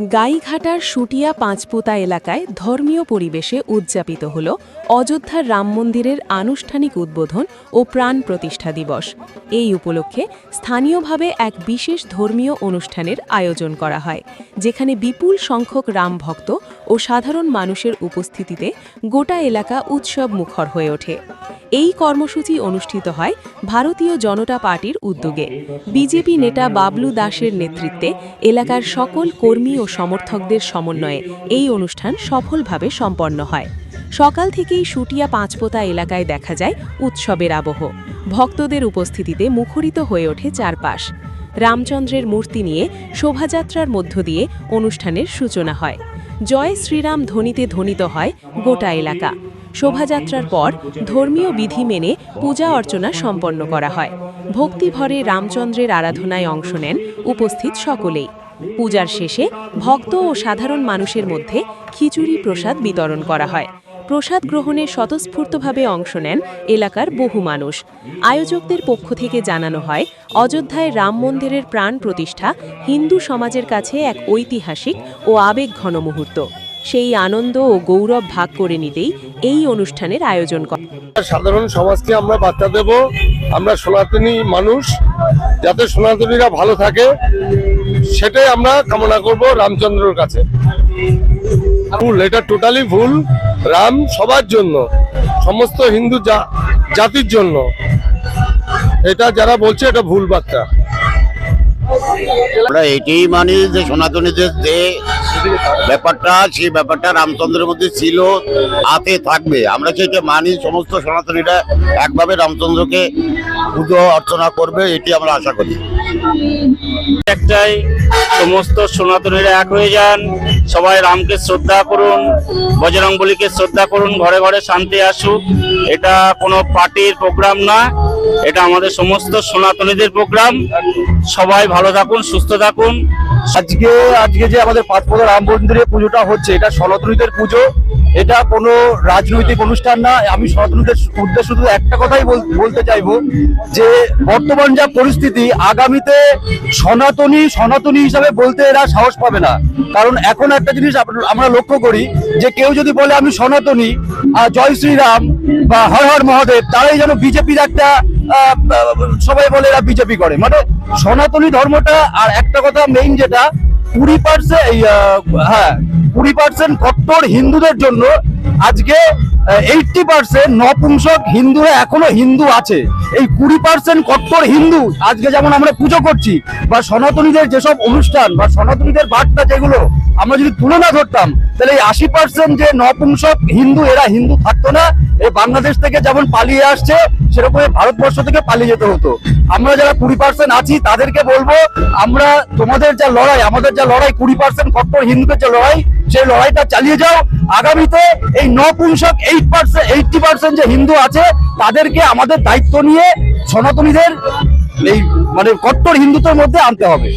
গাইঘাটার শুটিয়া পাঁচপোতা এলাকায় ধর্মীয় পরিবেশে উদযাপিত হল অযোধ্যার রাম মন্দিরের আনুষ্ঠানিক উদ্বোধন ও প্রাণ প্রতিষ্ঠা দিবস। এই উপলক্ষে স্থানীয়ভাবে এক বিশেষ ধর্মীয় অনুষ্ঠানের আয়োজন করা হয়, যেখানে বিপুল সংখ্যক রাম ভক্ত ও সাধারণ মানুষের উপস্থিতিতে গোটা এলাকা উৎসব মুখর হয়ে ওঠে। এই কর্মসূচি অনুষ্ঠিত হয় ভারতীয় জনতা পার্টির উদ্যোগে। বিজেপি নেতা বাবলু দাসের নেতৃত্বে এলাকার সকল কর্মী ও সমর্থকদের সমন্বয়ে এই অনুষ্ঠান সফলভাবে সম্পন্ন হয়। সকাল থেকেই শুটিয়া পাঁচপোতা এলাকায় দেখা যায় উৎসবের আবহ। ভক্তদের উপস্থিতিতে মুখরিত হয়ে ওঠে চারপাশ। রামচন্দ্রের মূর্তি নিয়ে শোভাযাত্রার মধ্য দিয়ে অনুষ্ঠানের সূচনা হয়। জয় শ্রীরাম ধ্বনিতে ধ্বনিত হয় গোটা এলাকা। শোভাযাত্রার পর ধর্মীয় বিধি মেনে পূজা অর্চনা সম্পন্ন করা হয়। ভক্তিভরে রামচন্দ্রের আরাধনায় অংশ নেন উপস্থিত সকলেই। পূজার শেষে ভক্ত ও সাধারণ মানুষের মধ্যে খিচুড়ি প্রসাদ বিতরণ করা হয়। প্রসাদ গ্রহণে স্বতঃস্ফূর্তভাবে অংশ নেন এলাকার বহু মানুষ। আয়োজকদের পক্ষ থেকে জানানো হয়, অযোধ্যায় রাম মন্দিরের প্রাণ প্রতিষ্ঠা হিন্দু সমাজের কাছে এক ঐতিহাসিক ও আবেগঘন মুহূর্ত। সেই আনন্দ ও গৌরব ভাগ করে নিতেই এই অনুষ্ঠানের আয়োজন করা। সাধারণ সমাজকে আমরা বার্তা দেব, আমরা সনাতনী মানুষ, যাতে সনাতনীরা ভালো থাকে সেটাই আমরা কামনা করব রামচন্দ্রের কাছে। ভুল, এটা টোটালি ভুল। রাম সবার জন্য, সমস্ত হিন্দু জাতির জন্য। এটা যারা বলছে এটা ভুল বার্তা। আমরা এটাই মানি যে সনাতনীদের যে ব্যাপারটা, সেই ব্যাপারটা রামচন্দ্রের মধ্যে ছিল, আছে, থাকবে। আমরা সেটা মানি। সমস্ত সনাতনীরা একভাবে রামচন্দ্রকে পুজো অর্চনা করবে, এটি আমরা আশা করি। একটাই, সমস্ত সনাতনীরা এক হয়ে যান, সবাই রামকে শ্রদ্ধা করুন, বজরংবলীকে শ্রদ্ধা করুন, ঘরে ঘরে শান্তি আসুক। এটা কোনো পার্টির প্রোগ্রাম না, এটা আমাদের সমস্ত সনাতনীদের প্রোগ্রাম। সবাই ভালো থাকুন, সুস্থ থাকুন। আজকে যে আমাদের পাঁচপোতা রাম মন্দিরে পুজোটা হচ্ছে, এটা সনাতনীদের পুজো, এটা কোনো রাজনৈতিক অনুষ্ঠান না। আমি সনাতনীদের উদ্দেশ্যে শুধু একটা কথাই বলতে চাইবো যে বর্তমান যা পরিস্থিতি, আগামীতে সনাতনী হিসাবে বলতে এরা সাহস পাবে না। কারণ এখন একটা জিনিস আমরা লক্ষ্য করি যে কেউ যদি বলে আমি সনাতনী, জয় শ্রীরাম বা হর হর মহাদেব, তারাই যেন বিজেপির একটা সবাই বলে এরা বিজেপি করে। মানে সনাতনী ধর্মটা, আর একটা কথা মেইন যেটা 20% কট্টর হিন্দুদের জন্য আজকে 80% নপুংসক হিন্দুরা এখনো হিন্দু আছে। এই 20% কট্টর হিন্দু আজকে যেমন আমরা পুজো করছি, বা সনাতনীদের যেসব অনুষ্ঠান বা সনাতনীদের বার্তা যেগুলো আমরা যদি তুলনা ধরতাম, তাহলে এই 80% যে নপুংসক হিন্দু, এরা হিন্দু থাকতো না। এই বাংলাদেশ থেকে যেমন পালিয়ে আসছে, সেরকম ভারতবর্ষ থেকে পালিয়ে যেতে হতো। আমরা যারা 20% আছি তাদেরকে বলবো, আমরা তোমাদের যা লড়াই, আমাদের যা লড়াই, 20% কট্টর হিন্দুদের যে লড়াই, সেই লড়াইটা চালিয়ে যাও। আগামীতে এই নপুংসক 80% যে হিন্দু আছে, তাদেরকে আমাদের দায়িত্ব নিয়ে সনাতনীদের এই মানে কট্টর হিন্দুত্বের মধ্যে আনতে হবে।